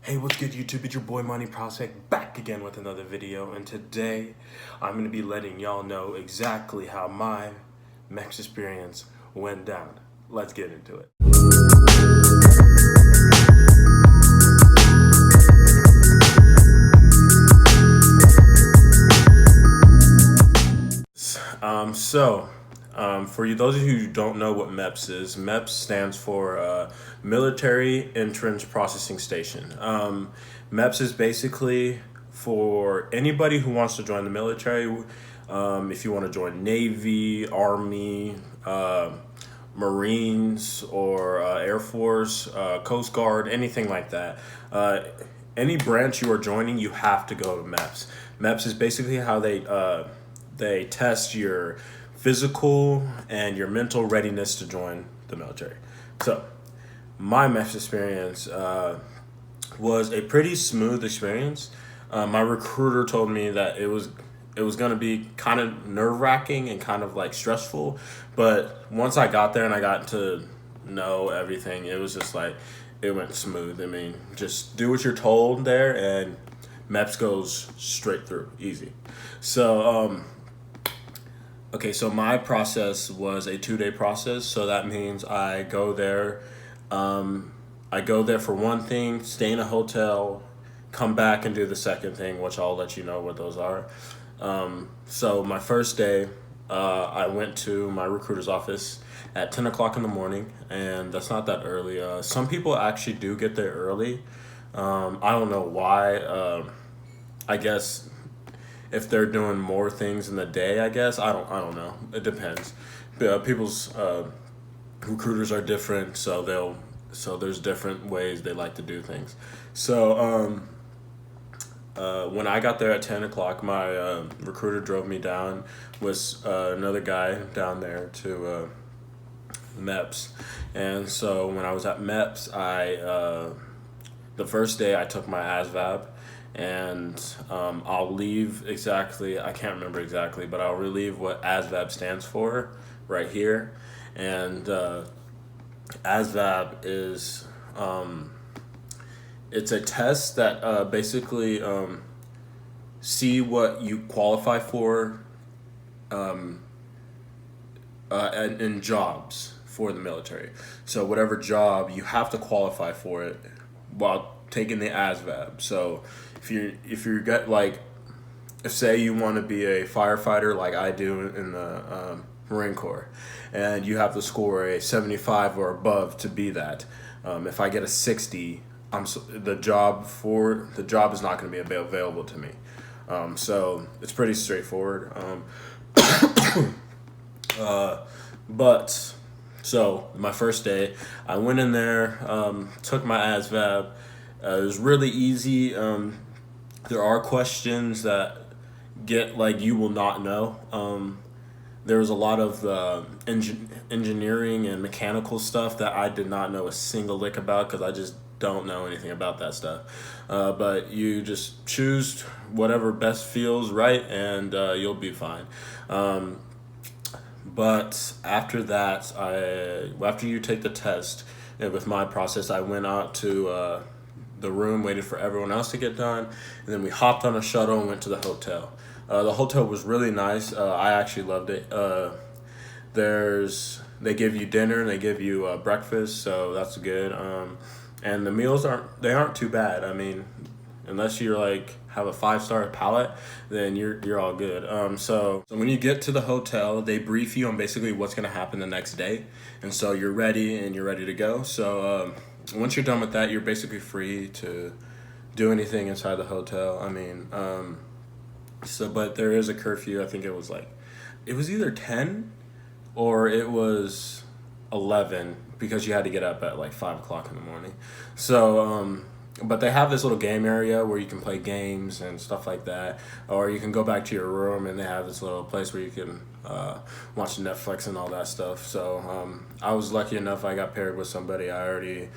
Hey, what's good YouTube? It's your boy Money Prospect back again with another video, and today I'm going to be letting y'all know exactly how my MEPS experience went down. Let's get into it. For you, those of you who don't know what MEPS is, MEPS stands for Military Entrance Processing Station. MEPS is basically for anybody who wants to join the military. If you want to join Navy, Army, Marines, or Air Force, Coast Guard, anything like that. Any branch you are joining, you have to go to MEPS. MEPS is basically how they test your physical and your mental readiness to join the military. So, my MEPS experience was a pretty smooth experience. My recruiter told me that it was going to be kind of nerve-wracking and kind of like stressful, but once I got there and I got to know everything, it was just like it went smooth. I mean, just do what you're told there and MEPS goes straight through, easy. So okay, so my process was a 2-day process. So that means I go there for one thing, stay in a hotel, come back and do the second thing, which I'll let you know what those are. So my first day, I went to my recruiter's office at 10 o'clock in the morning, and that's not that early. Some people actually do get there early. I don't know why. I guess if they're doing more things in the day, I guess. I don't know. It depends. People's recruiters are different, so there's different ways they like to do things. So when I got there at 10 o'clock, my recruiter drove me down with another guy down there to MEPS. And so when I was at MEPS, the first day I took my ASVAB, and I'll leave exactly, I can't remember exactly, but I'll relieve what ASVAB stands for right here. And ASVAB is, it's a test that basically see what you qualify for in jobs for the military. So whatever job, you have to qualify for it while taking the ASVAB. So if you get like, if say you want to be a firefighter like I do in the Marine Corps, and you have to score a 75 or above to be that. If I get a 60, the job is not going to be available to me. So it's pretty straightforward. But so my first day, I went in there, took my ASVAB. It was really easy. There are questions that get like you will not know. There was a lot of engineering and mechanical stuff that I did not know a single lick about because I just don't know anything about that stuff. But you just choose whatever best feels right, and you'll be fine. But after that, after you take the test, with my process, I went out to the room, waited for everyone else to get done, and then we hopped on a shuttle and went to the hotel. The hotel was really nice. I actually loved it. They give you dinner and they give you breakfast, so that's good. And the meals aren't too bad. I mean, unless you're like have a 5-star palate, then you're all good. So when you get to the hotel, they brief you on basically what's gonna happen the next day, and so you're ready to go. So once you're done with that, you're basically free to do anything inside the hotel. I mean, but there is a curfew. I think it was either 10 or it was 11 because you had to get up at like 5 o'clock in the morning. So but they have this little game area where you can play games and stuff like that, or you can go back to your room and they have this little place where you can watch Netflix and all that stuff. So I was lucky enough I got paired with somebody I already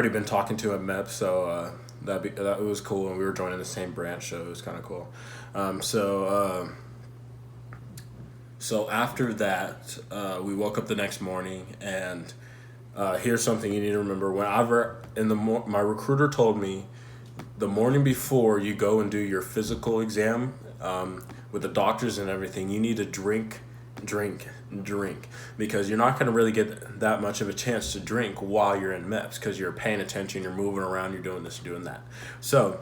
been talking to at MEP, so that it was cool, and we were joining the same branch, so it was kind of cool. So after that, we woke up the next morning, and here's something you need to remember. Whenever my recruiter told me the morning before you go and do your physical exam, with the doctors and everything, you need to drink, drink, because you're not going to really get that much of a chance to drink while you're in MEPS because you're paying attention, you're moving around, you're doing this, doing that. So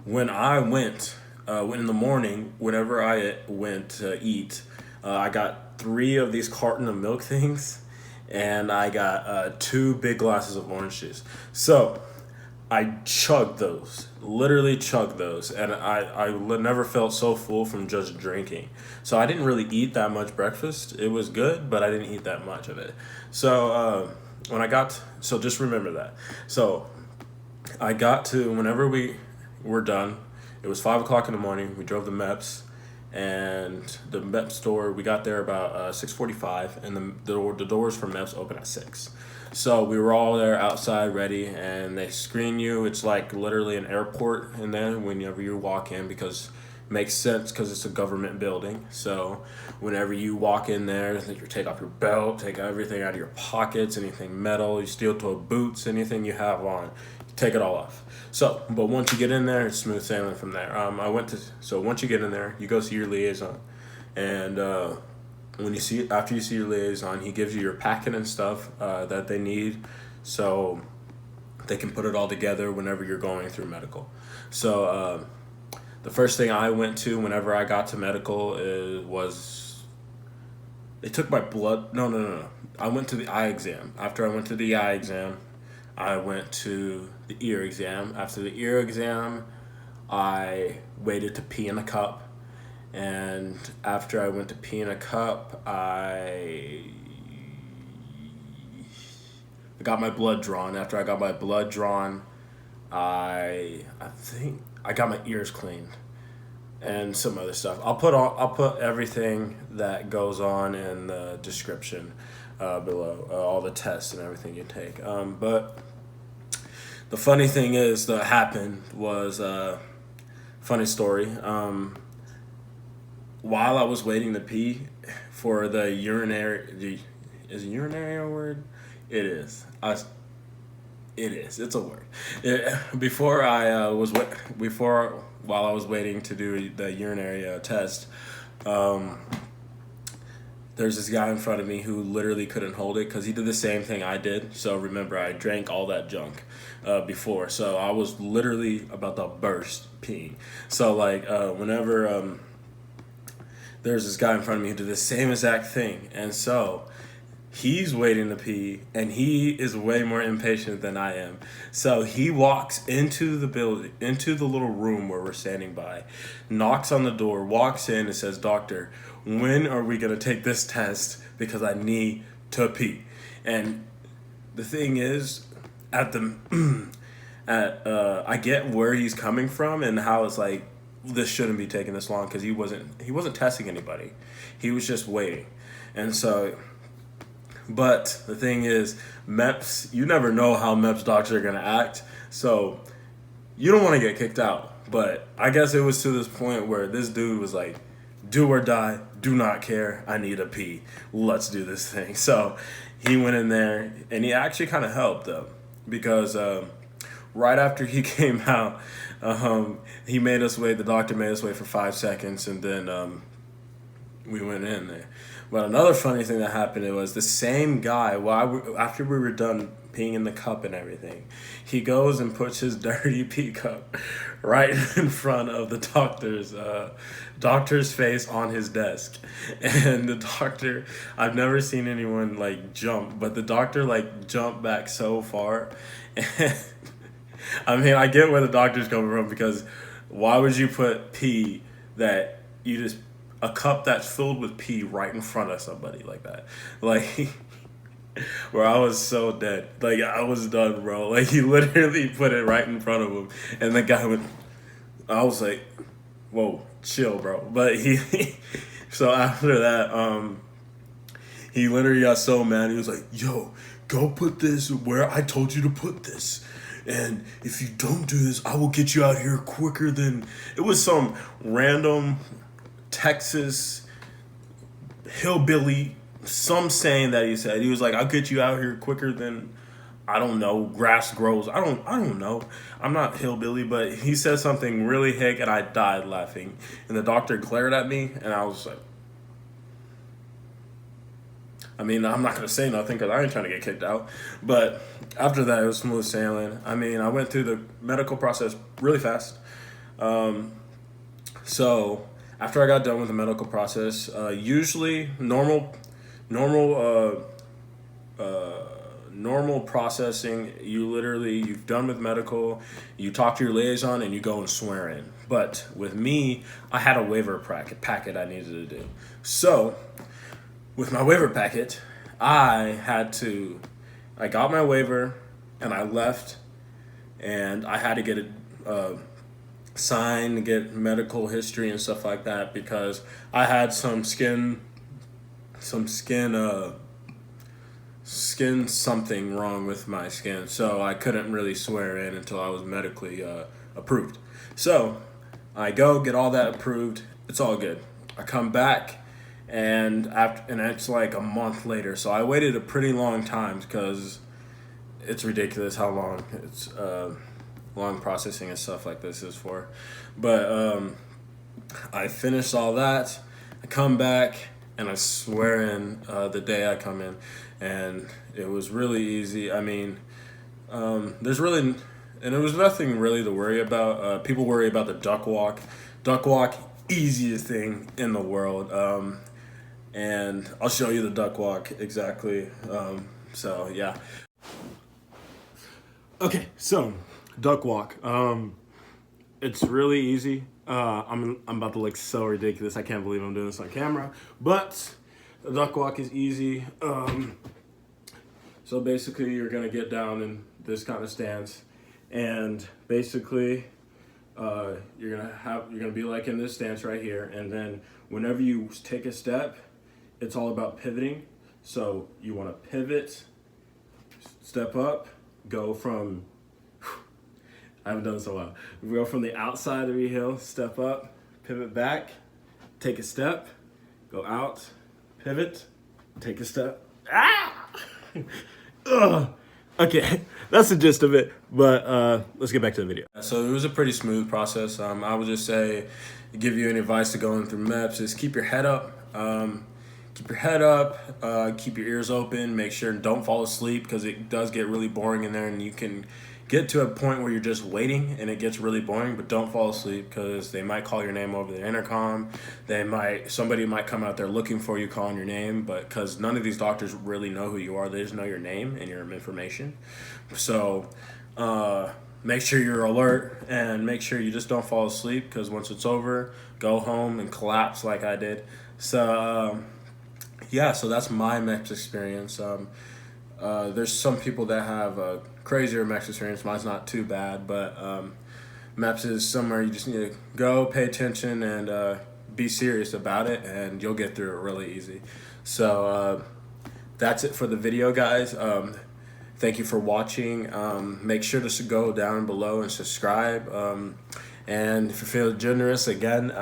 when I went in the morning, whenever I went to eat, I got 3 of these carton of milk things, and I got 2 big glasses of orange juice. So I chugged those, literally chugged those, and I never felt so full from just drinking. So I didn't really eat that much breakfast. It was good, but I didn't eat that much of it. So so just remember that. So I got to, whenever we were done, it was 5 o'clock in the morning. We drove to MEPS, and the MEPS store, we got there about 6:45, and the doors for MEPS open at 6. So we were all there outside ready, and they screen you. It's like literally an airport in there whenever you walk in, because it makes sense because it's a government building. So whenever you walk in there, you take off your belt, take everything out of your pockets, anything metal, you steel-toe boots, anything you have on, you take it all off. So, but once you get in there, it's smooth sailing from there. So once you get in there, you go see your liaison, and after you see your liaison, he gives you your packet and stuff that they need, so they can put it all together whenever you're going through medical. So the first thing I went to whenever I got to medical was they took my blood. No. I went to the eye exam. After I went to the eye exam, I went to the ear exam. After the ear exam, I waited to pee in a cup. And after I went to pee in a cup, I got my blood drawn. After I got my blood drawn, I think I got my ears cleaned and some other stuff. I'll put everything that goes on in the description below, all the tests and everything you take. But the funny thing is that happened was funny story. While I was waiting to pee for the urinary, is urinary a word? It is. It is. It's a word. While I was waiting to do the urinary test, there's this guy in front of me who literally couldn't hold it because he did the same thing I did. So remember, I drank all that junk before, so I was literally about to burst peeing. So whenever there's this guy in front of me who did the same exact thing, and so he's waiting to pee, and he is way more impatient than I am. So he walks into the building, into the little room where we're standing by, knocks on the door, walks in and says, "Doctor, when are we going to take this test? Because I need to pee." And the thing is, I get where he's coming from and how it's like, this shouldn't be taking this long, because he wasn't testing anybody. He was just waiting. And so, but the thing is, MEPS, you never know how MEPS doctors are going to act. So you don't want to get kicked out. But I guess it was to this point where this dude was like, do or die, do not care, I need a pee. Let's do this thing. So he went in there, and he actually kind of helped, though, because right after he came out, the doctor made us wait for 5 seconds, and then we went in there. But another funny thing that happened, it was the same guy, after we were done peeing in the cup and everything, he goes and puts his dirty pee cup right in front of the doctor's face on his desk. And the doctor, I've never seen anyone jump, but the doctor jumped back so far. And I mean, I get where the doctor's coming from, because why would you put pee a cup that's filled with pee right in front of somebody like that? Where I was so dead. I was done, bro. He literally put it right in front of him, and the guy I was like, whoa, chill, bro. But so after that, he literally got so mad. He was like, yo, go put this where I told you to put this. And if you don't do this, I will get you out here quicker than... It was some random Texas hillbilly, some saying that he said. He was like, I'll get you out here quicker than I don't know, grass grows. I don't know. I'm not hillbilly, but he said something really hick, and I died laughing. And the doctor glared at me, and I was like, I mean, I'm not gonna say nothing because I ain't trying to get kicked out. But after that, it was smooth sailing. I mean, I went through the medical process really fast. So after I got done with the medical process, usually normal processing, you've done with medical, you talk to your liaison, and you go and swear in. But with me, I had a waiver packet I needed to do. So with my waiver packet, I got my waiver, and I left, and I had to get it signed to get medical history and stuff like that because I had some skin something wrong with my skin, so I couldn't really swear in until I was medically approved. So I go get all that approved. It's all good. I come back, and it's like a month later. So I waited a pretty long time because it's ridiculous how long it's long processing and stuff like this is for. But I finished all that. I come back, and I swear in the day I come in, and it was really easy. I mean, it was nothing really to worry about. People worry about the duck walk. Duck walk, easiest thing in the world. And I'll show you the duck walk exactly. So yeah. Okay, so duck walk. It's really easy. I'm about to look so ridiculous. I can't believe I'm doing this on camera. But the duck walk is easy. So basically, you're gonna get down in this kind of stance, and basically, you're gonna be like in this stance right here. And then whenever you take a step, it's all about pivoting. So you want to pivot, step up, go from. I haven't done this in a while. We go from the outside of the heel, step up, pivot back, take a step, go out, pivot, take a step. Ah! Ugh. Okay, that's the gist of it, but let's get back to the video. So it was a pretty smooth process. I would just say, give you any advice to going through MEPS is keep your head up. Keep your head up, keep your ears open, make sure don't fall asleep because it does get really boring in there, and you can get to a point where you're just waiting and it gets really boring, but don't fall asleep because they might call your name over the intercom. Somebody might come out there looking for you, calling your name, but because none of these doctors really know who you are, they just know your name and your information. So make sure you're alert and make sure you just don't fall asleep because once it's over, go home and collapse like I did. So yeah, so that's my MEPS experience. There's some people that have a crazier MEPS experience. Mine's not too bad, but MEPS is somewhere you just need to go, pay attention, and be serious about it, and you'll get through it really easy. So that's it for the video, guys. Thank you for watching. Make sure to go down below and subscribe. And if you feel generous, again,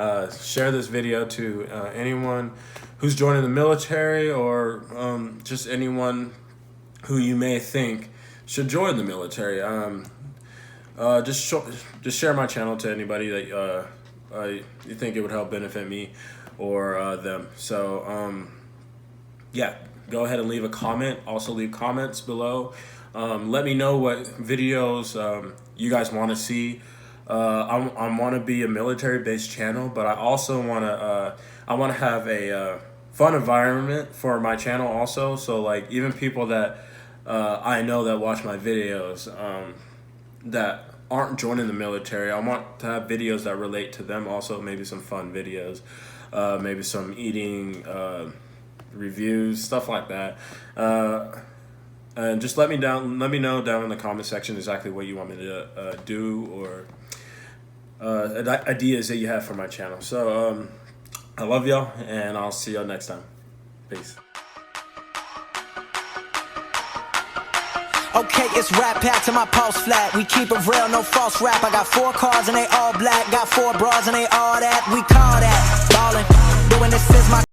share this video to anyone who's joining the military or just anyone who you may think should join the military. Just share my channel to anybody that you think it would help benefit me or them. So yeah, go ahead and leave a comment. Also leave comments below. Let me know what videos you guys want to see. I want to be a military-based channel, but I also want to have a fun environment for my channel also. So like even people that I know that watch my videos that aren't joining the military, I want to have videos that relate to them also. Maybe some fun videos, maybe some eating reviews, stuff like that. And just let me know down in the comment section exactly what you want me to do or ideas that you have for my channel. So I love y'all, and I'll see y'all next time. Peace. Okay, it's rap pack to my pulse flat. We keep it real, no false rap. I got 4 cars and they all black. Got 4 bras and they all that. We call that ballin'. Doing this is my